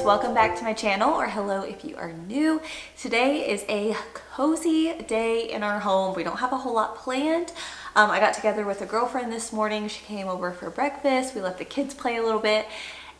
guys, welcome back to my channel, or hello if you are new. Today is a cozy day in our home. We don't have a whole lot planned. I got together with a girlfriend this morning. She came over for breakfast. We let the kids play a little bit.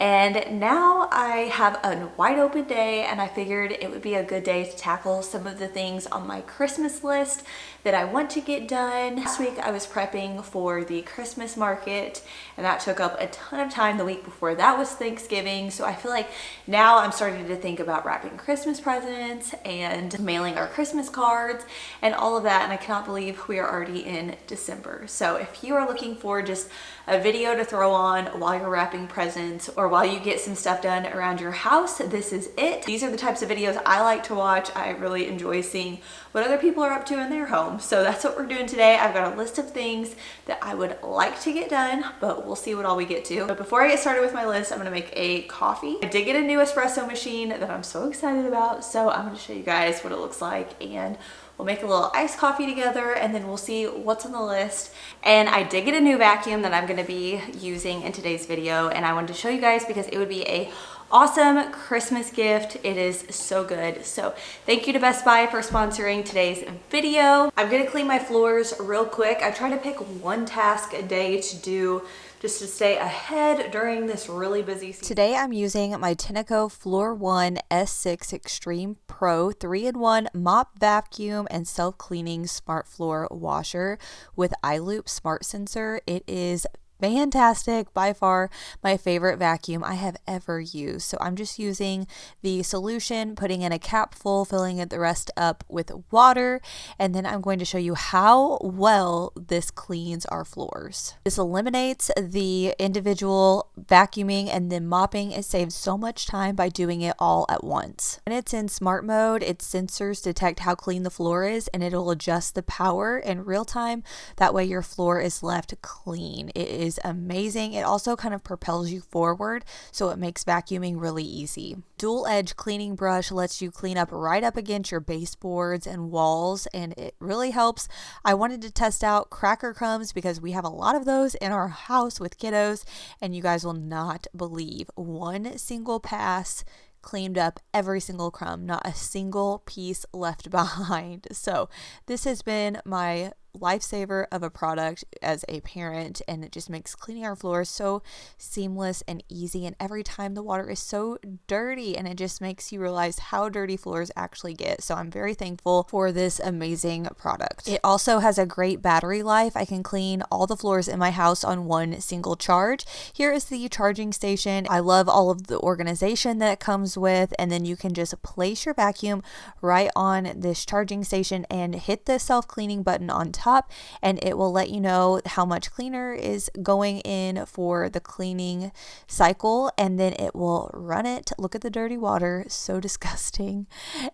And now I have a wide open day, and I figured it would be a good day to tackle some of the things on my Christmas list that I want to get done. Last week I was prepping for the Christmas market, and that took up a ton of time. The week before that was Thanksgiving. So I feel like now I'm starting to think about wrapping Christmas presents and mailing our Christmas cards and all of that. And I cannot believe we are already in December. So if you are looking for just a video to throw on while you're wrapping presents or while you get some stuff done around your house, this is it. These are the types of videos I like to watch. I really enjoy seeing what other people are up to in their home. So that's what we're doing today. I've got a list of things that I would like to get done, but we'll see what all we get to. But before I get started with my list, I'm gonna make a coffee. I did get a new espresso machine that I'm so excited about. So I'm gonna show you guys what it looks like, and we'll make a little iced coffee together, and then we'll see what's on the list. And I did get a new vacuum that I'm gonna be using in today's video, and I wanted to show you guys because it would be a awesome Christmas gift. It is so good. So thank you to Best Buy for sponsoring today's video. I'm gonna clean my floors real quick. I try to pick one task a day to do just to stay ahead during this really busy season. Today I'm using my Tenneco Floor 1 S6 Extreme Pro 3-in-1 mop vacuum and self-cleaning smart floor washer with iLoop smart sensor. It is fantastic, by far my favorite vacuum I have ever used. So I'm just using the solution, putting in a cap full, filling it the rest up with water, and then I'm going to show you how well this cleans our floors. This eliminates the individual vacuuming and then mopping. It saves so much time by doing it all at once. When it's in smart mode, its sensors detect how clean the floor is, and it'll adjust the power in real time. That way your floor is left clean. It is amazing. It also kind of propels you forward, so it makes vacuuming really easy. Dual edge cleaning brush lets you clean up right up against your baseboards and walls, and it really helps. I wanted to test out cracker crumbs because we have a lot of those in our house with kiddos, and you guys will not believe one single pass cleaned up every single crumb, not a single piece left behind. So this has been my lifesaver of a product as a parent, and it just makes cleaning our floors so seamless and easy. And every time the water is so dirty, and it just makes you realize how dirty floors actually get. So I'm very thankful for this amazing product. It also has a great battery life. I can clean all the floors in my house on one single charge. Here is the charging station. I love all of the organization that it comes with, and then you can just place your vacuum right on this charging station and hit the self-cleaning button on top, and it will let you know how much cleaner is going in for the cleaning cycle, and then it will run it. Look at the dirty water, so disgusting.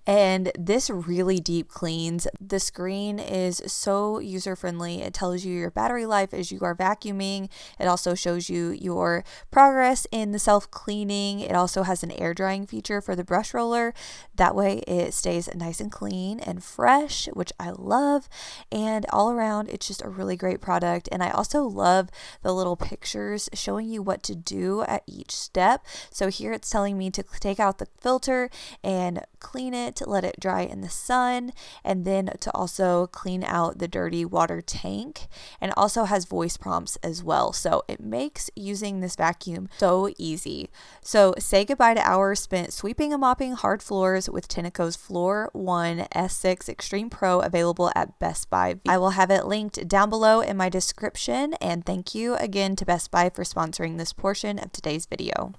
And this really deep cleans. The screen is so user friendly. It tells you your battery life as you are vacuuming. It also shows you your progress in the self-cleaning. It also has an air drying feature for the brush roller. That way it stays nice and clean and fresh, which I love. And all around, it's just a really great product. And I also love the little pictures showing you what to do at each step. So here it's telling me to take out the filter and clean it, let it dry in the sun, and then to also clean out the dirty water tank. And it also has voice prompts as well. So it makes using this vacuum so easy. So say goodbye to hours spent sweeping and mopping hard floors with Tenneco's Floor 1 S6 Extreme Pro, available at Best Buy. I will have it linked down below in my description, and thank you again to Best Buy for sponsoring this portion of today's video.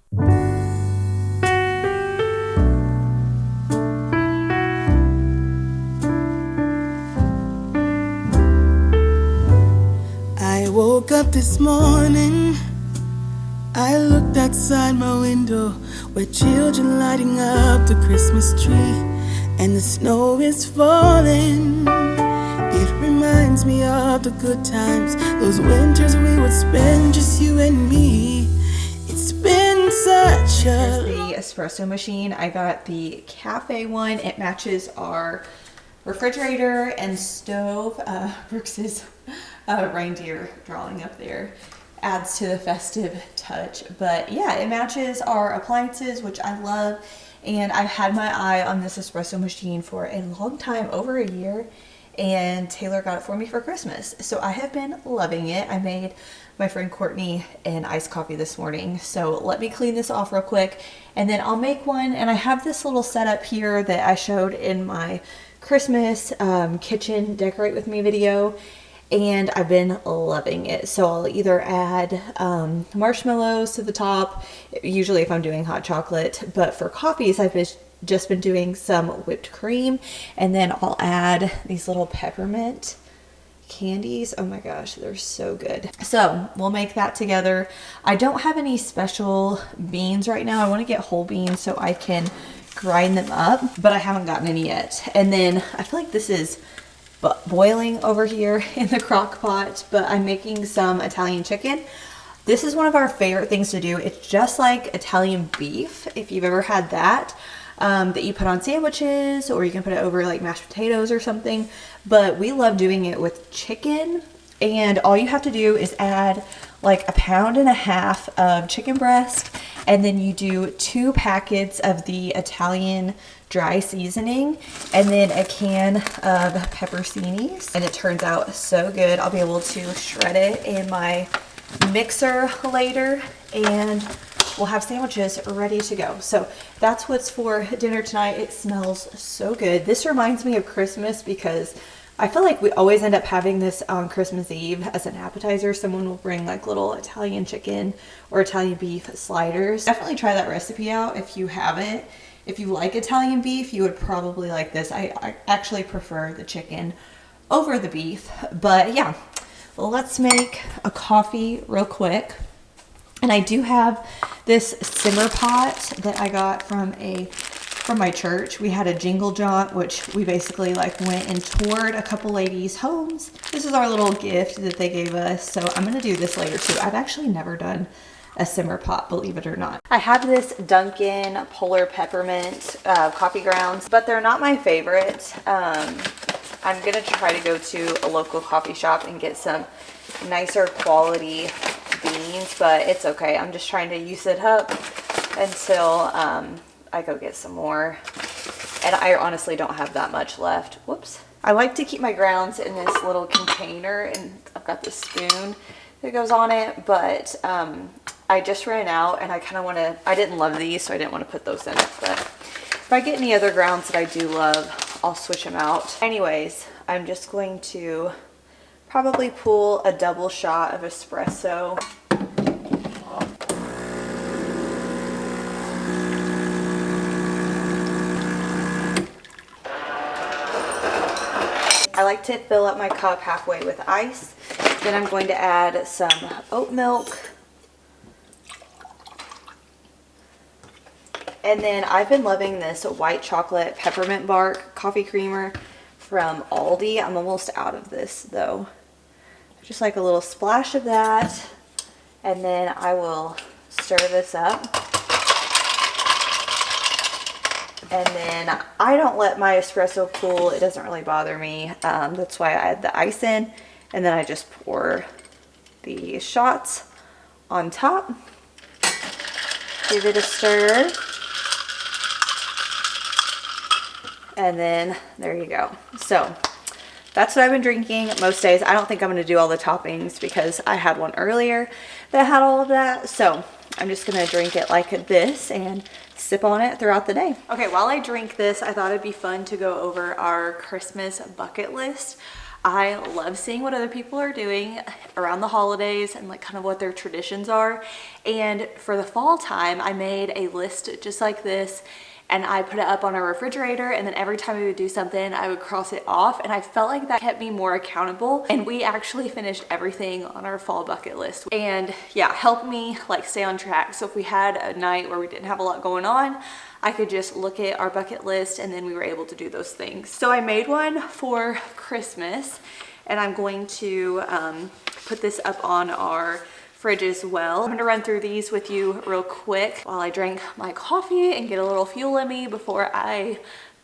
I woke up this morning, I looked outside my window where children lighting up the Christmas tree, and the snow is falling. It reminds me of the good times, those winters we would spend, just you and me. It's been such a... Here's the espresso machine. I got the cafe one. It matches our refrigerator and stove. Brooks's reindeer drawing up there. adds to the festive touch. But yeah, it matches our appliances, which I love. And I've had my eye on this espresso machine for a long time, over a year. And Taylor got it for me for Christmas. So I have been loving it. I made my friend Courtney an iced coffee this morning. So let me clean this off real quick and then I'll make one. And I have this little setup here that I showed in my Christmas kitchen decorate with me video. And I've been loving it. So I'll either add marshmallows to the top, usually if I'm doing hot chocolate, but for coffees I've just been doing some whipped cream, and then I'll add these little peppermint candies. Oh my gosh, they're so good. So we'll make that together. I don't have any special beans right now. I want to get whole beans so I can grind them up, but I haven't gotten any yet. And then I feel like this is boiling over here in the crock pot, but I'm making some Italian chicken. This is one of our favorite things to do. It's just like Italian beef, if you've ever had that, that you put on sandwiches, or you can put it over like mashed potatoes or something. But we love doing it with chicken, and all you have to do is add like 1.5 pounds of chicken breast, and then you do 2 packets of the Italian dry seasoning, and then a can of pepperoncinis, and it turns out so good. I'll be able to shred it in my mixer later, and we'll have sandwiches ready to go. So that's what's for dinner tonight. It smells so good. This reminds me of Christmas because I feel like we always end up having this on Christmas Eve as an appetizer. Someone will bring like little Italian chicken or Italian beef sliders. Definitely try that recipe out if you haven't. If you like Italian beef, you would probably like this. I actually prefer the chicken over the beef. But yeah, well, let's make a coffee real quick. And I do have this simmer pot that I got from my church. We had a jingle jaunt, which we basically like went and toured a couple ladies' homes. This is our little gift that they gave us. So I'm gonna do this later too. I've actually never done a simmer pot, believe it or not. I have this Dunkin' Polar Peppermint coffee grounds, but they're not my favorite. I'm gonna try to go to a local coffee shop and get some nicer quality beans, but it's okay. I'm just trying to use it up until I go get some more. And I honestly don't have that much left. Whoops. I like to keep my grounds in this little container, and I've got this spoon that goes on it, but I just ran out, and I kind of want to, I didn't love these, so I didn't want to put those in it, but if I get any other grounds that I do love, I'll switch them out. Anyways, I'm just going to probably pull a double shot of espresso. I like to fill up my cup halfway with ice. Then I'm going to add some oat milk. And then I've been loving this white chocolate peppermint bark coffee creamer from Aldi. I'm almost out of this though. Just like a little splash of that. And then I will stir this up. And then I don't let my espresso cool. It doesn't really bother me. That's why I add the ice in. And then I just pour the shots on top. Give it a stir. And then there you go. So that's what I've been drinking most days. I don't think I'm going to do all the toppings because I had one earlier that had all of that. So I'm just going to drink it like this and sip on it throughout the day. Okay, while I drink this, I thought it'd be fun to go over our Christmas bucket list. I love seeing what other people are doing around the holidays and like kind of what their traditions are. And for the fall time, I made a list just like this, and I put it up on our refrigerator, and then every time we would do something, I would cross it off, and I felt like that kept me more accountable. And we actually finished everything on our fall bucket list, and yeah, helped me like stay on track. So if we had a night where we didn't have a lot going on, I could just look at our bucket list and then we were able to do those things. So I made one for Christmas, and I'm going to put this up on our fridge as well. I'm gonna run through these with you real quick while I drink my coffee and get a little fuel in me before I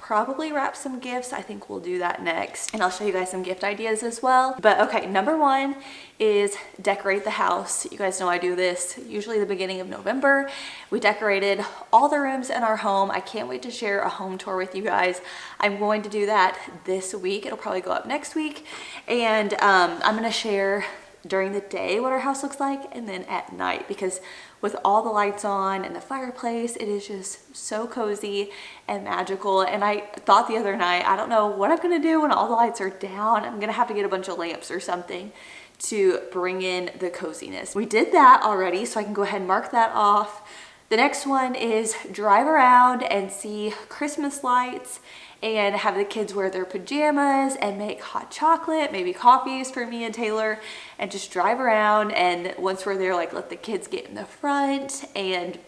probably wrap some gifts. I think we'll do that next, and I'll show you guys some gift ideas as well. But okay, number one is decorate the house. You guys know I do this usually the beginning of November. We decorated all the rooms in our home. I can't wait to share a home tour with you guys. I'm going to do that this week. It'll probably go up next week, and I'm gonna share during the day what our house looks like, and then at night, because with all the lights on and the fireplace, it is just so cozy and magical. And I thought the other night, I don't know what I'm gonna do when all the lights are down. I'm gonna have to get a bunch of lamps or something to bring in the coziness. We did that already, so I can go ahead and mark that off. The next one is drive around and see Christmas lights and have the kids wear their pajamas and make hot chocolate, maybe coffees for me and Taylor, and just drive around. And once we're there, like, let the kids get in the front and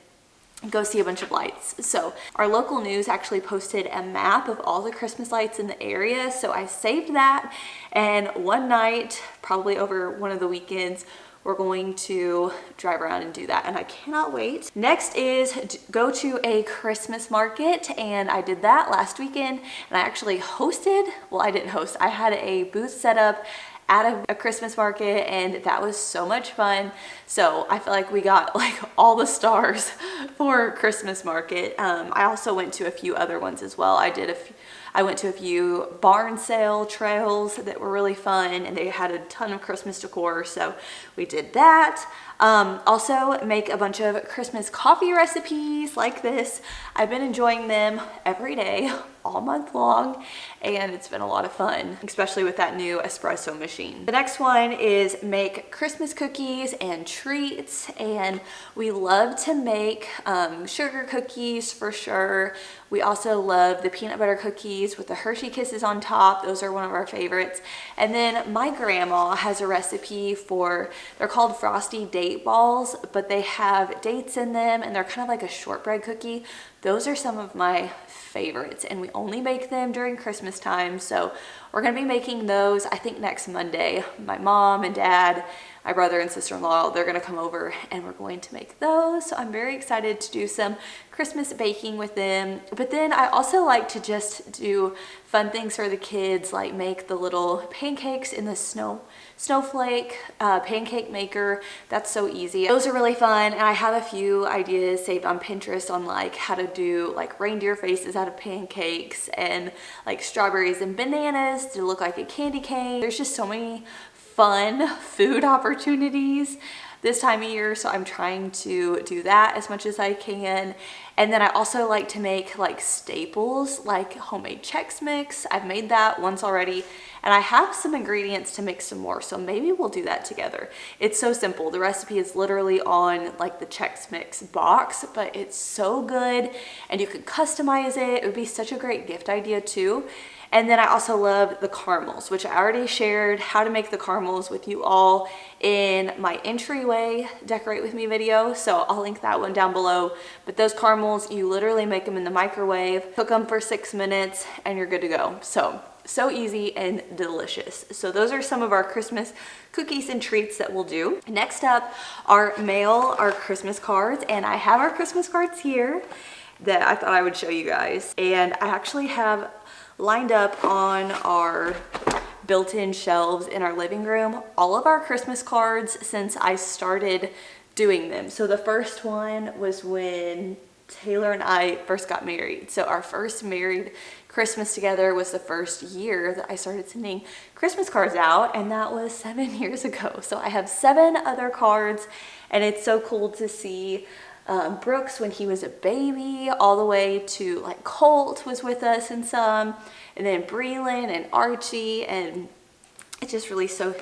go see a bunch of lights. So our local news actually posted a map of all the Christmas lights in the area, so I saved that, and one night, probably over one of the weekends, we're going to drive around and do that, and I cannot wait. Next is go to a Christmas market, and I did that last weekend, and I actually hosted, well, I didn't host, I had a booth set up at a Christmas market, and that was so much fun. So I feel like we got like all the stars for Christmas market. I also went to a few other ones as well. I went to a few barn sale trails that were really fun, and they had a ton of Christmas decor, so we did that. Also make a bunch of Christmas coffee recipes like this. I've been enjoying them every day all month long, and it's been a lot of fun, especially with that new espresso machine. The next one is make Christmas cookies and treats, and we love to make sugar cookies for sure. We also love the peanut butter cookies with the Hershey Kisses on top. Those are one of our favorites. And then my grandma has a recipe for, they're called Frosty Date Balls, but they have dates in them, and they're kind of like a shortbread cookie. Those are some of my favorites, and we only make them during Christmas time, so we're gonna be making those, I think, next Monday. My mom and dad, my brother and sister-in-law, they're gonna come over, and we're going to make those, so I'm very excited to do some Christmas baking with them. But then I also like to just do fun things for the kids, like make the little pancakes in the snowflake pancake maker. That's so easy. Those are really fun, and I have a few ideas saved on Pinterest on like how to do like reindeer faces out of pancakes, and like strawberries and bananas to look like a candy cane. There's just so many fun food opportunities this time of year, so I'm trying to do that as much as I can. And then I also like to make like staples, like homemade Chex Mix. I've made that once already, and I have some ingredients to make some more, so maybe we'll do that together. It's so simple. The recipe is literally on like the Chex Mix box, but it's so good, and you could customize it. It would be such a great gift idea too. And then I also love the caramels, which I already shared how to make the caramels with you all in my entryway decorate with me video, so I'll link that one down below. But those caramels, you literally make them in the microwave, cook them for 6 minutes, and you're good to go. So easy and delicious. So those are some of our Christmas cookies and treats that we'll do. Next up are mail our Christmas cards, and I have our Christmas cards here that I thought I would show you guys. And I actually have lined up on our built-in shelves in our living room all of our Christmas cards since I started doing them. So the first one was when Taylor and I first got married. So our first married Christmas together was the first year that I started sending Christmas cards out, and that was 7 years ago. So I have 7 other cards, and it's so cool to see Brooks when he was a baby, all the way to like Colt was with us in some, and then Breland and Archie, and it's just really so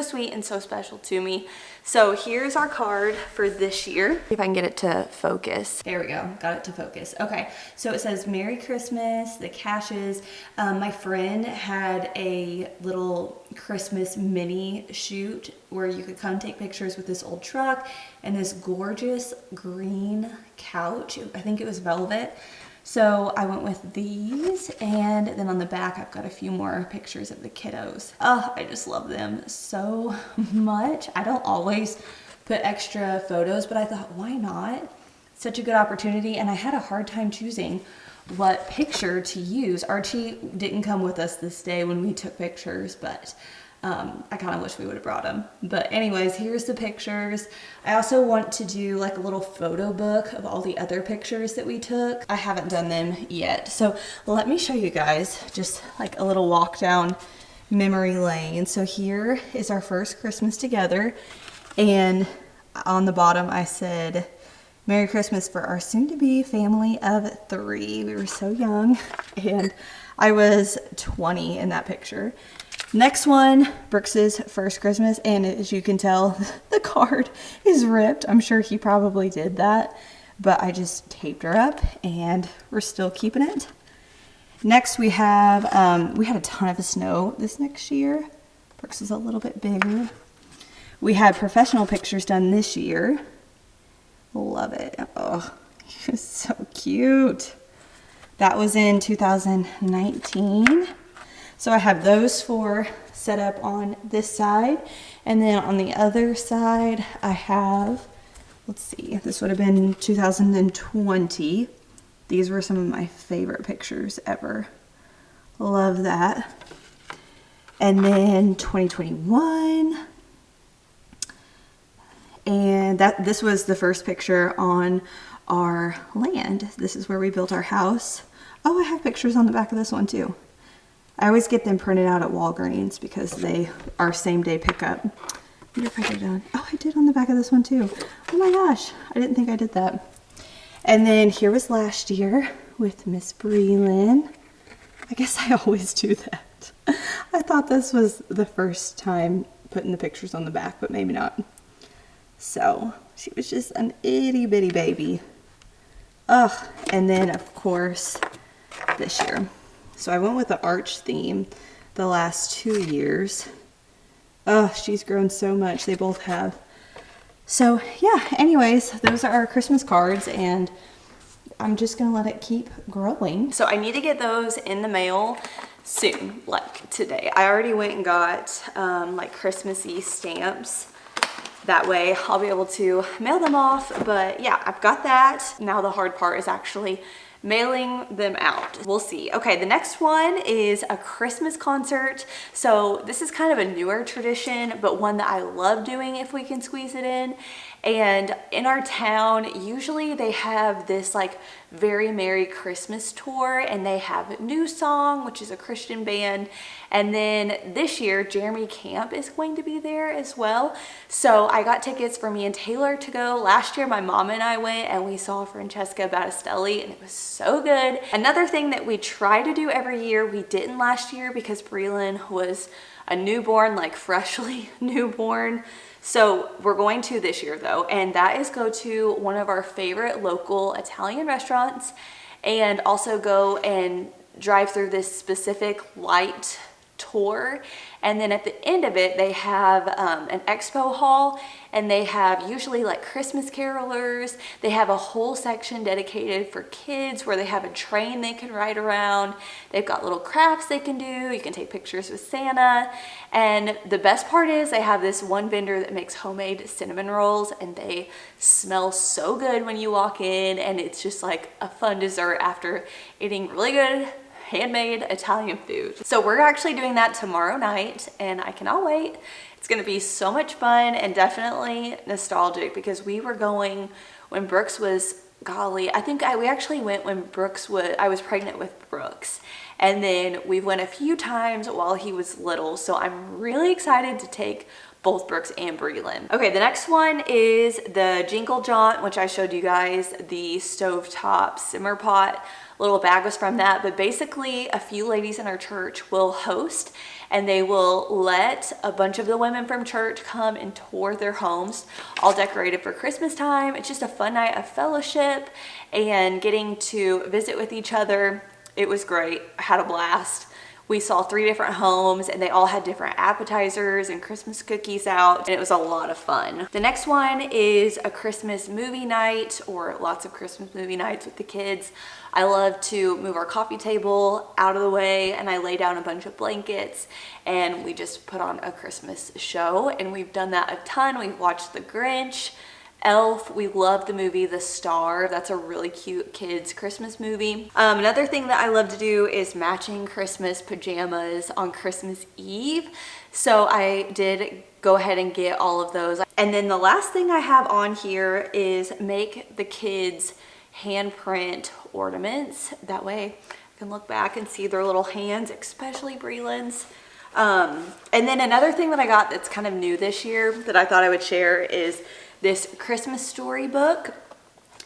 sweet and so special to me. So here's our card for this year. See if I can get it to focus. There we go, got it to focus. Okay, so it says Merry Christmas, the Cashes. My friend had a little Christmas mini shoot where you could come take pictures with this old truck and this gorgeous green couch. I think it was velvet. So I went with these, and then on the back I've got a few more pictures of the kiddos. Oh, I just love them so much. I don't always put extra photos, but I thought, why not? Such a good opportunity, and I had a hard time choosing what picture to use. Archie didn't come with us this day when we took pictures, but I kind of wish we would have brought him. But anyways, here's the pictures. I also want to do like a little photo book of all the other pictures that we took. I haven't done them yet. So let me show you guys just like a little walk down memory lane. So here is our first Christmas together. And on the bottom I said, Merry Christmas for our soon-to-be family of 3. We were so young. And I was 20 in that picture. Next one, Brooks's first Christmas, and as you can tell, the card is ripped. I'm sure he probably did that, but I just taped her up, and we're still keeping it. Next, we had a ton of snow this next year. Brooks is a little bit bigger. We had professional pictures done this year. Love it. Oh, he's so cute. That was in 2019. So I have those 4 set up on this side. And then on the other side, I have, let's see, this would have been 2020. These were some of my favorite pictures ever. Love that. And then 2021. And this was the first picture on our land. This is where we built our house. Oh, I have pictures on the back of this one too. I always get them printed out at Walgreens because they are same day pickup. I wonder if I did on, oh, I did on the back of this one too. Oh my gosh, I didn't think I did that. And then here was last year with Miss Breland. I guess I always do that. I thought this was the first time putting the pictures on the back, but maybe not. So she was just an itty bitty baby. Ugh, and then of course this year. So I went with the arch theme the last 2 years. Oh, she's grown so much. They both have. So yeah, anyways, those are our Christmas cards, and I'm just gonna let it keep growing. So I need to get those in the mail soon, like today. I already went and got like Christmassy stamps. That way I'll be able to mail them off. But yeah, I've got that. Now the hard part is actually mailing them out. We'll see. Okay, the next one is a Christmas concert. So this is kind of a newer tradition, but one that I love doing if we can squeeze it in. And in our town, usually they have this like very Merry Christmas tour, and they have New Song, which is a Christian band. And then this year, Jeremy Camp is going to be there as well. So I got tickets for me and Taylor to go. Last year, my mom and I went and we saw Francesca Battistelli, and it was so good. Another thing that we try to do every year, we didn't last year because Breland was a newborn, like freshly newborn. So we're going to this year though, and that is go to one of our favorite local Italian restaurants, and also go and drive through this specific light tour. And then at the end of it, they have an expo hall, and they have usually like Christmas carolers. They have a whole section dedicated for kids where they have a train they can ride around. They've got little crafts they can do. You can take pictures with Santa. And the best part is they have this one vendor that makes homemade cinnamon rolls, and they smell so good when you walk in, and it's just like a fun dessert after eating really good handmade Italian food. So we're actually doing that tomorrow night, and I cannot wait. It's gonna be so much fun and definitely nostalgic because we were going when Brooks was, golly, I think we actually went when I was pregnant with Brooks. And then we went a few times while he was little. So I'm really excited to take both Brooks and Breland. Okay, the next one is the Jingle Jaunt, which I showed you guys, the stovetop simmer pot. Little bag was from that, but basically a few ladies in our church will host, and they will let a bunch of the women from church come and tour their homes, all decorated for Christmas time. It's just a fun night of fellowship and getting to visit with each other. It was great. I had a blast. We saw 3 different homes, and they all had different appetizers and Christmas cookies out, and it was a lot of fun. The next one is a Christmas movie night, or lots of Christmas movie nights with the kids. I love to move our coffee table out of the way, and I lay down a bunch of blankets, and we just put on a Christmas show, and we've done that a ton. We've watched The Grinch Elf, we love the movie The Star. That's a really cute kids Christmas movie. Another thing that I love to do is matching Christmas pajamas on Christmas Eve. So I did go ahead and get all of those. And then the last thing I have on here is make the kids handprint ornaments. That way I can look back and see their little hands, especially Breland's. And then another thing that I got that's kind of new this year that I thought I would share is this Christmas story book.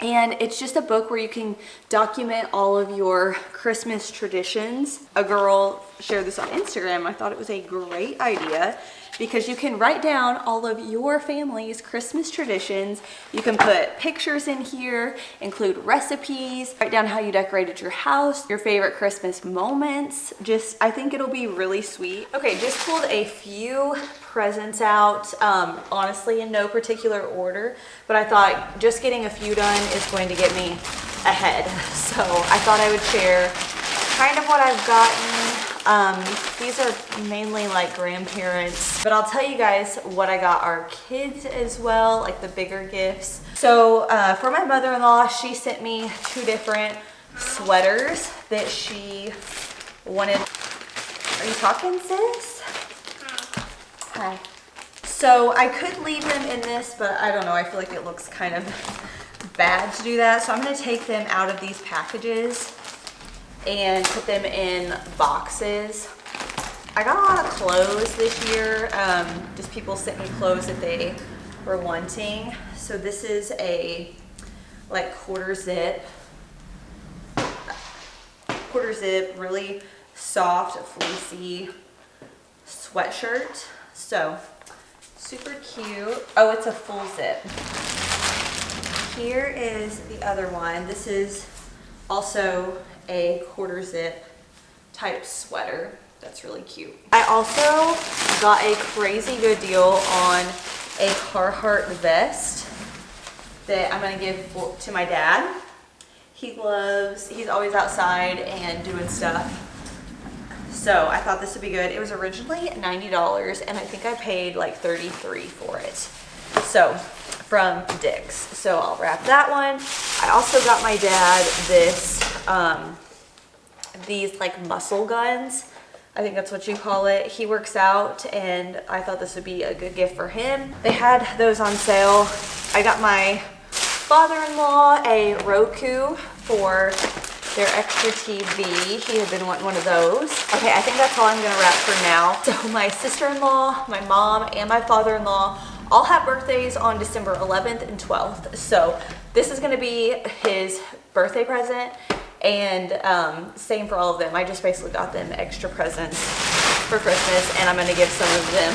And it's just a book where you can document all of your Christmas traditions. A girl shared this on Instagram. I thought it was a great idea because you can write down all of your family's Christmas traditions. You can put pictures in here, include recipes, write down how you decorated your house, your favorite Christmas moments. I think it'll be really sweet. Okay, just pulled a few presents out, honestly in no particular order, but I thought just getting a few done is going to get me ahead. So I thought I would share kind of what I've gotten. These are mainly like grandparents, but I'll tell you guys what I got our kids as well, like the bigger gifts. So for my mother-in-law, she sent me 2 different sweaters that she wanted. Are you talking, sis? Hi. So I could leave them in this, but I don't know. I feel like it looks kind of bad to do that. So I'm going to take them out of these packages and put them in boxes. I got a lot of clothes this year. Just people sent me clothes that they were wanting. So this is a like quarter zip, really soft, fleecy sweatshirt. So super cute. Oh, it's a full zip. Here is the other one. This is also a quarter zip type sweater. That's really cute. I also got a crazy good deal on a Carhartt vest that I'm gonna give to my dad. He's always outside and doing stuff. So I thought this would be good. It was originally $90 and I think I paid like $33 for it. So from Dick's. So I'll wrap that one. I also got my dad these like muscle guns. I think that's what you call it. He works out and I thought this would be a good gift for him. They had those on sale. I got my father-in-law a Roku for their extra TV. He had been wanting one of those. Okay, I think that's all I'm gonna wrap for now. So my sister-in-law, my mom, and my father-in-law all have birthdays on December 11th and 12th. So this is gonna be his birthday present, and same for all of them. I just basically got them extra presents for Christmas, and I'm gonna give some of them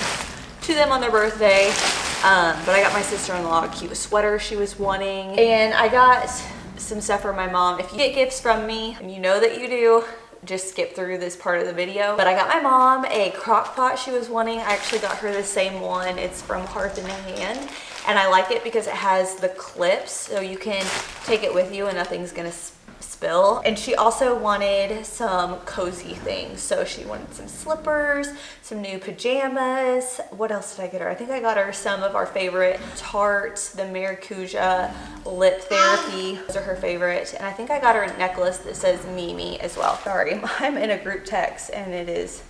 to them on their birthday. But I got my sister-in-law a cute sweater she was wanting, and I got some stuff for my mom. If you get gifts from me, and you know that you do, just skip through this part of the video. But I got my mom a crock pot she was wanting. I actually got her the same one. It's from Hearth and Hand, and I like it because it has the clips, so you can take it with you and nothing's gonna spill. And she also wanted some cozy things. So she wanted some slippers, some new pajamas. What else did I get her? I think I got her some of our favorite tarts, the Maracuja lip therapy. Those are her favorite. And I think I got her a necklace that says Mimi as well. Sorry, I'm in a group text and it is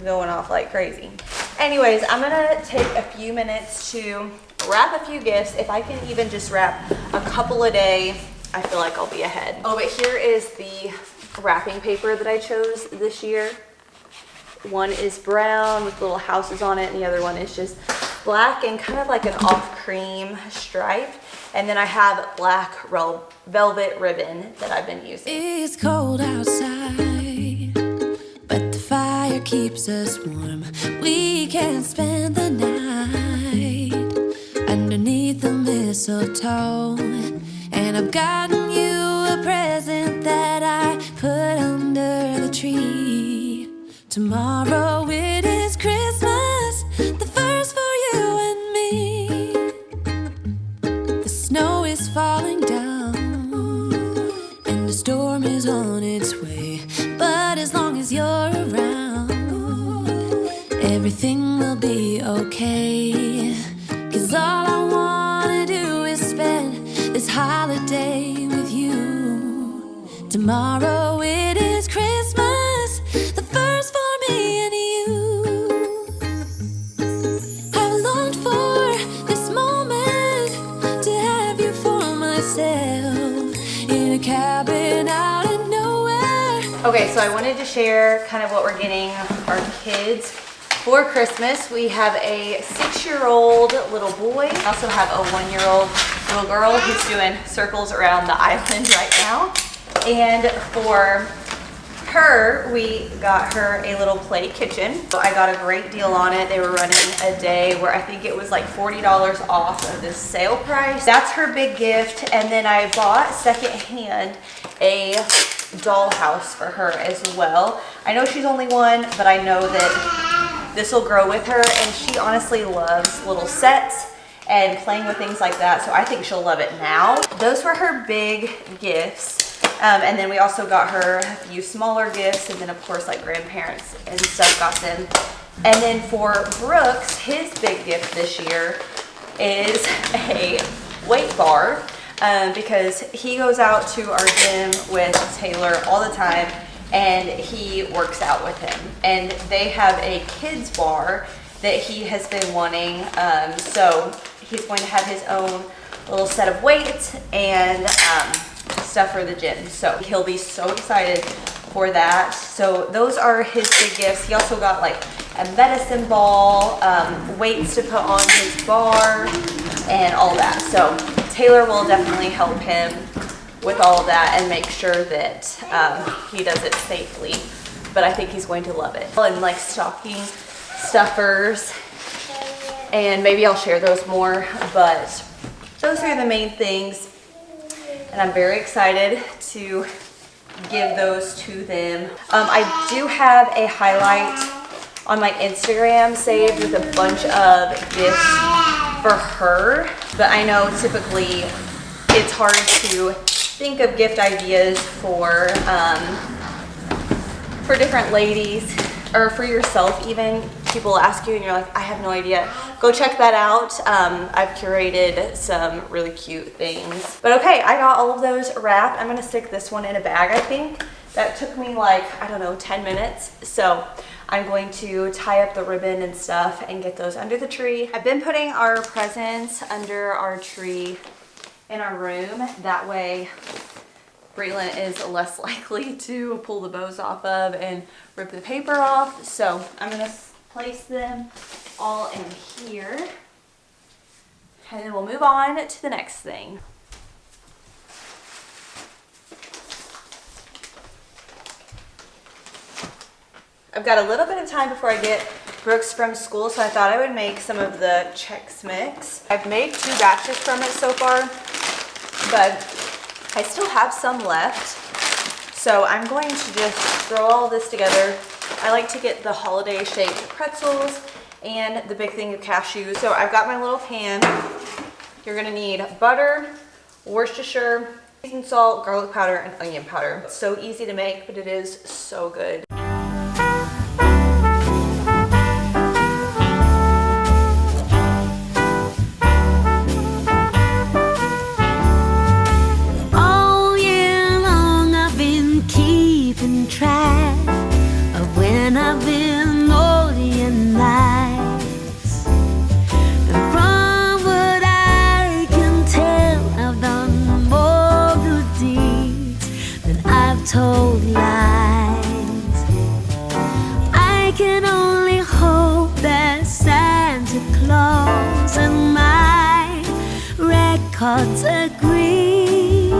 going off like crazy. Anyways, I'm gonna take a few minutes to wrap a few gifts. If I can even just wrap a couple a day, I feel like I'll be ahead. Oh, but here is the wrapping paper that I chose this year. One is brown with little houses on it, and the other one is just black and kind of like an off cream stripe. And then I have black velvet ribbon that I've been using. It's cold outside, but the fire keeps us warm. We can spend the night underneath the mistletoe. And I've gotten you a present that I put under the tree. Tomorrow it is Christmas, the first for you and me. The snow is falling down and the storm is on its way. But as long as you're around, everything will be okay. 'Cause all I wanna do is this holiday with you. Tomorrow it is Christmas, the first for me and you. I've longed for this moment to have you for myself in a cabin out of nowhere. Okay, so I wanted to share kind of what we're getting our kids for Christmas. We have a 6-year-old little boy. I also have a 1-year-old little girl who's doing circles around the island right now. And for her, we got her a little play kitchen. So I got a great deal on it. They were running a day where I think it was like $40 off of the sale price. That's her big gift. And then I bought secondhand a dollhouse for her as well. I know she's only 1, but I know that this will grow with her, and she honestly loves little sets and playing with things like that, so I think she'll love it now. Those were her big gifts. And then we also got her a few smaller gifts, and then of course like grandparents and stuff got them. And then for Brooks, his big gift this year is a weight bar, because he goes out to our gym with Taylor all the time, and he works out with him. And they have a kids bar that he has been wanting, so he's going to have his own little set of weights and stuff for the gym. So he'll be so excited for that. So those are his big gifts. He also got like a medicine ball, weights to put on his bar, and all that. So Taylor will definitely help him with all of that and make sure that he does it safely. But I think he's going to love it. And like stocking stuffers, and maybe I'll share those more, but those are the main things. And I'm very excited to give those to them. I do have a highlight on my Instagram saved with a bunch of gifts for her, but I know typically it's hard to think of gift ideas for different ladies, or for yourself even. People ask you and you're like, I have no idea. Go check that out. I've curated some really cute things. But okay, I got all of those wrapped. I'm gonna stick this one in a bag, I think. That took me like, I don't know, 10 minutes. So I'm going to tie up the ribbon and stuff and get those under the tree. I've been putting our presents under our tree in our room. That way Breland is less likely to pull the bows off of and rip the paper off. So I'm gonna place them all in here, and then we'll move on to the next thing. I've got a little bit of time before I get Brooks from school, so I thought I would make some of the Chex Mix. I've made 2 batches from it so far, but I still have some left. So I'm going to just throw all this together. I like to get the holiday shaped pretzels and the big thing of cashews. So I've got my little pan. You're gonna need butter, Worcestershire, seasoned salt, garlic powder, and onion powder. It's so easy to make, but it is so good. I've been naughty and nice, and from what I can tell, I've done more good deeds than I've told lies. I can only hope that Santa Claus and my records agree.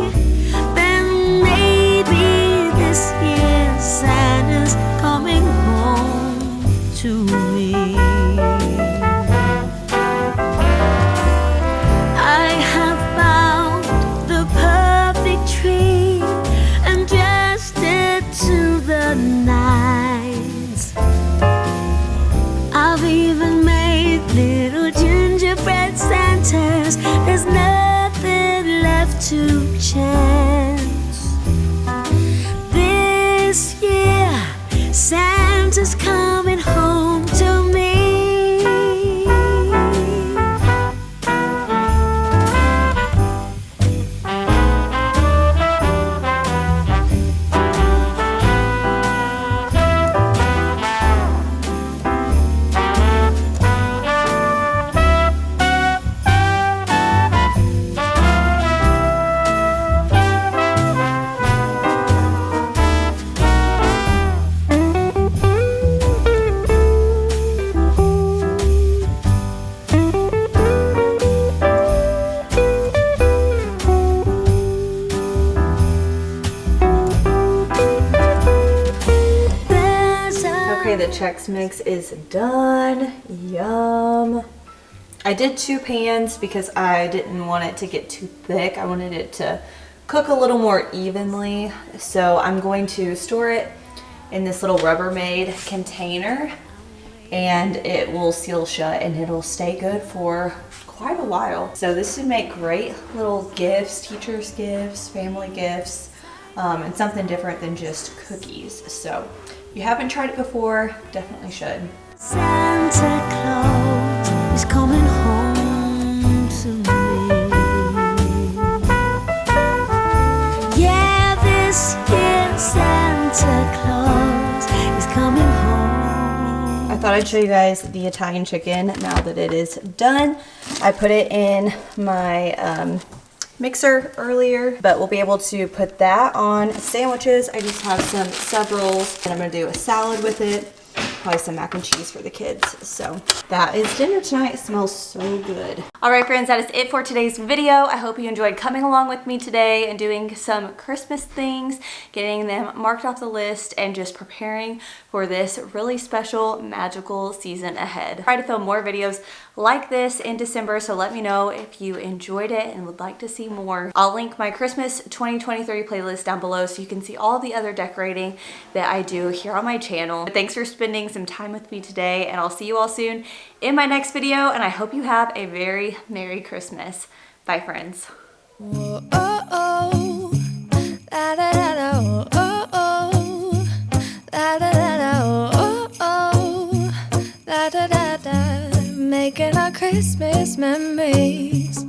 Then maybe this year Santa's coming home to me. I have found the perfect tree and dressed it to the nines. I've even made little gingerbread Santas. There's nothing left to chance. This year Santa's coming home to me. Chex Mix is done. Yum. I did 2 pans because I didn't want it to get too thick. I wanted it to cook a little more evenly. So I'm going to store it in this little Rubbermaid container, and it will seal shut and it'll stay good for quite a while. So this would make great little gifts, teachers gifts, family gifts, and something different than just cookies. So if you haven't tried it before, definitely should. Santa Claus is coming home to me. Yeah, this here Santa Claus is coming home. I thought I'd show you guys the Italian chicken now that it is done. I put it in my mixer earlier, but we'll be able to put that on sandwiches. I just have some sub rolls, and I'm gonna do a salad with it. Probably some mac and cheese for the kids. So that is dinner tonight. It smells so good. All right, friends, that is it for today's video. I hope you enjoyed coming along with me today and doing some Christmas things, getting them marked off the list, and just preparing for this really special, magical season ahead. Try to film more videos like this in December, so let me know if you enjoyed it and would like to see more. I'll link my Christmas 2023 playlist down below so you can see all the other decorating that I do here on my channel. But thanks for spending some time with me today, and I'll see you all soon in my next video, and I hope you have a very Merry Christmas. Bye, friends. Whoa, oh, oh. La, da, da, da, oh, oh, oh. La, da, da, da, oh, oh, oh. La, da, da, da. Making our Christmas memories.